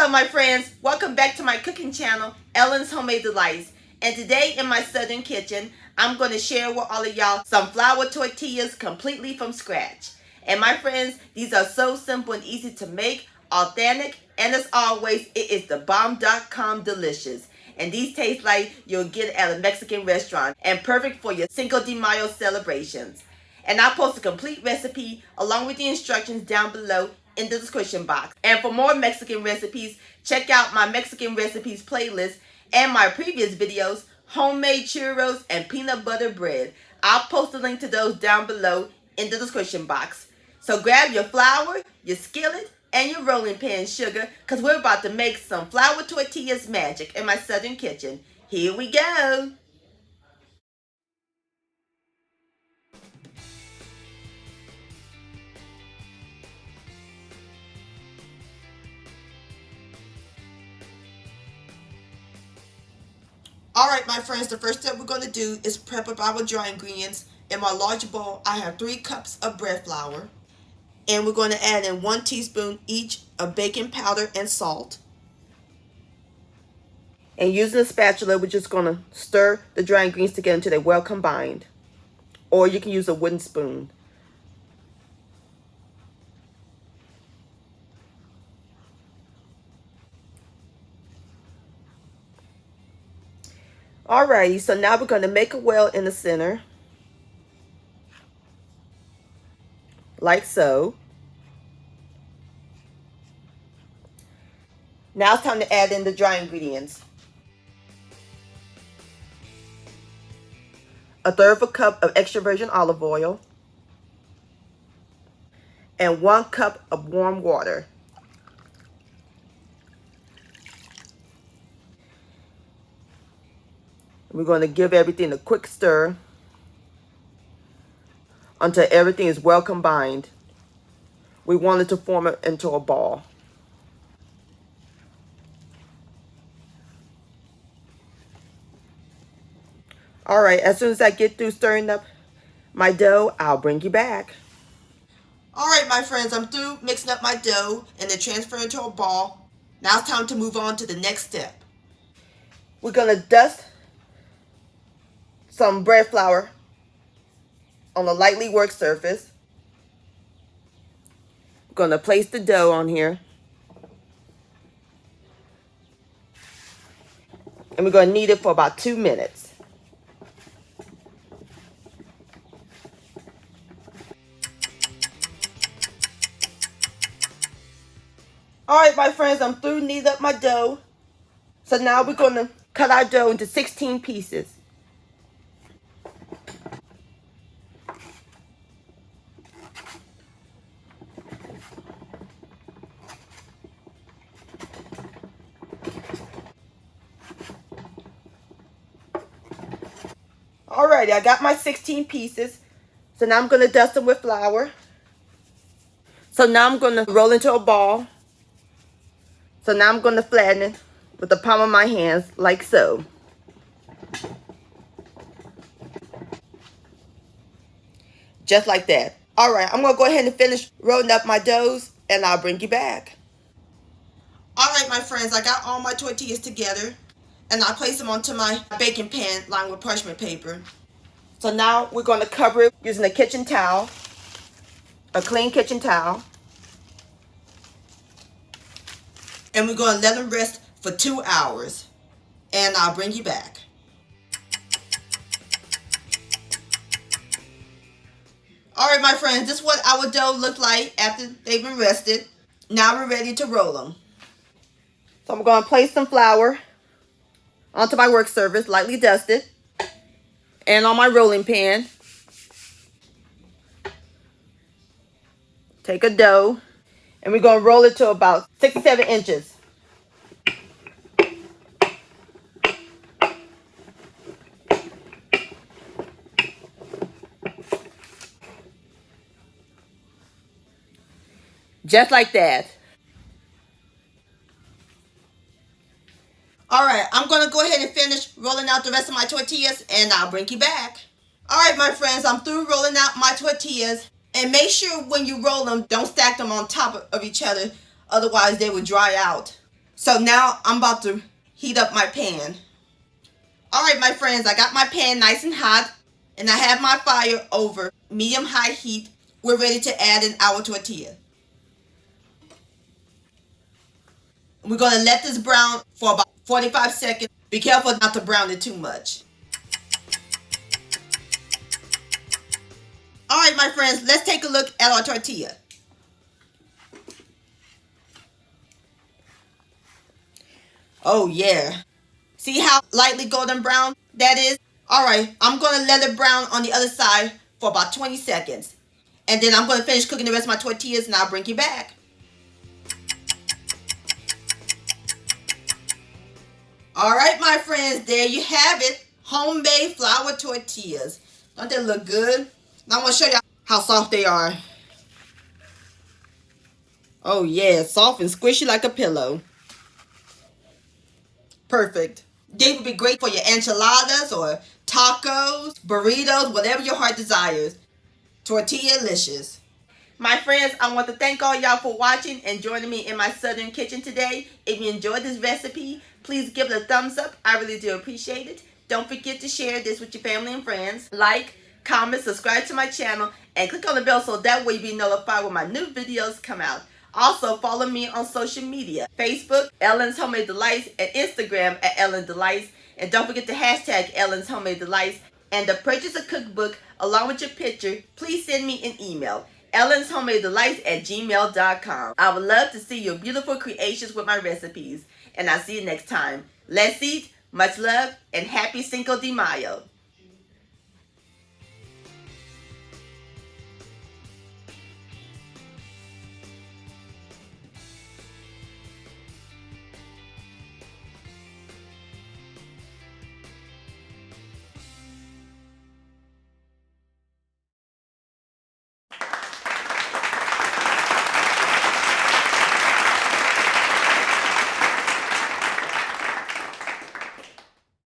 Hello my friends, welcome back to my cooking channel, Ellen's Homemade Delights. And today in my southern kitchen, I'm going to share with all of y'all some flour tortillas completely from scratch. And my friends, these are so simple and easy to make, authentic, and as always, it is the bomb.com delicious. And these taste like you'll get at a Mexican restaurant and perfect for your Cinco de Mayo celebrations. And I'll post a complete recipe along with the instructions down below in the description box. And for more Mexican recipes, check out my Mexican recipes playlist and my previous videos, homemade churros and peanut butter bread. I'll post a link to those down below in the description box. So grab your flour, your skillet, and your rolling pan sugar, because we're about to make some flour tortillas magic in my southern kitchen. Here we go. Alright my friends, the first step we're going to do is prep up our dry ingredients. In my large bowl, I have 3 cups of bread flour. And we're going to add in 1 teaspoon each of baking powder and salt. And using a spatula, we're just going to stir the dry ingredients together until they're well combined. Or you can use a wooden spoon. Alrighty, so now we're going to make a well in the center. Like so. Now it's time to add in the dry ingredients. 1/3 cup of extra virgin olive oil. And 1 cup of warm water. We're going to give everything a quick stir until everything is well combined. We want it to form it into a ball. Alright, as soon as I get through stirring up my dough, I'll bring you back. Alright my friends, I'm through mixing up my dough and then transferring it to a ball. Now it's time to move on to the next step. We're going to dust some bread flour on a lightly worked surface. I'm going to place the dough on here. And we're going to knead it for about 2 minutes. Alright my friends, I'm through kneading up my dough. So now we're going to cut our dough into 16 pieces. Alrighty, I got my 16 pieces. So now I'm going to dust them with flour. So now I'm going to roll into a ball. So now I'm going to flatten it with the palm of my hands like so. Just like that. Alright, I'm going to go ahead and finish rolling up my doughs and I'll bring you back. Alright my friends, I got all my tortillas together and I place them onto my baking pan lined with parchment paper. So now we're going to cover it using a kitchen towel, a clean kitchen towel. And we're going to let them rest for 2 hours. And I'll bring you back. Alright my friends, this is what our dough looked like after they've been rested. Now we're ready to roll them. So I'm going to place some flour onto my work surface, lightly dusted. And on my rolling pan. Take a dough. And we're going to roll it to about 67 inches. Just like that. Alright, I'm going to go ahead and finish rolling out the rest of my tortillas and I'll bring you back. Alright my friends, I'm through rolling out my tortillas. And make sure when you roll them, don't stack them on top of each other. Otherwise, they will dry out. So now I'm about to heat up my pan. Alright my friends, I got my pan nice and hot and I have my fire over medium-high heat. We're ready to add in our tortilla. We're going to let this brown for about 45 seconds. Be careful not to brown it too much. Alright my friends, let's take a look at our tortilla. Oh yeah. See how lightly golden brown that is? Alright, I'm going to let it brown on the other side for about 20 seconds. And then I'm going to finish cooking the rest of my tortillas and I'll bring you back. Alright my friends, there you have it. Homemade flour tortillas. Don't they look good? Now I want to show you how soft they are. Oh yeah, soft and squishy like a pillow. Perfect. They would be great for your enchiladas or tacos, burritos, whatever your heart desires. Tortilla-licious. My friends, I want to thank all y'all for watching and joining me in my southern kitchen today. If you enjoyed this recipe, please give it a thumbs up. I really do appreciate it. Don't forget to share this with your family and friends. Like, comment, subscribe to my channel, and click on the bell so that way you'll be notified when my new videos come out. Also, follow me on social media, Facebook, Ellen's Homemade Delights, and Instagram at Ellen Delights. And don't forget to hashtag Ellen's Homemade Delights. And to purchase a cookbook along with your picture, please send me an email, ellenshomemade@gmail.com. I would love to see your beautiful creations with my recipes. And I'll see you next time. Let's eat, much love, and happy Cinco de Mayo.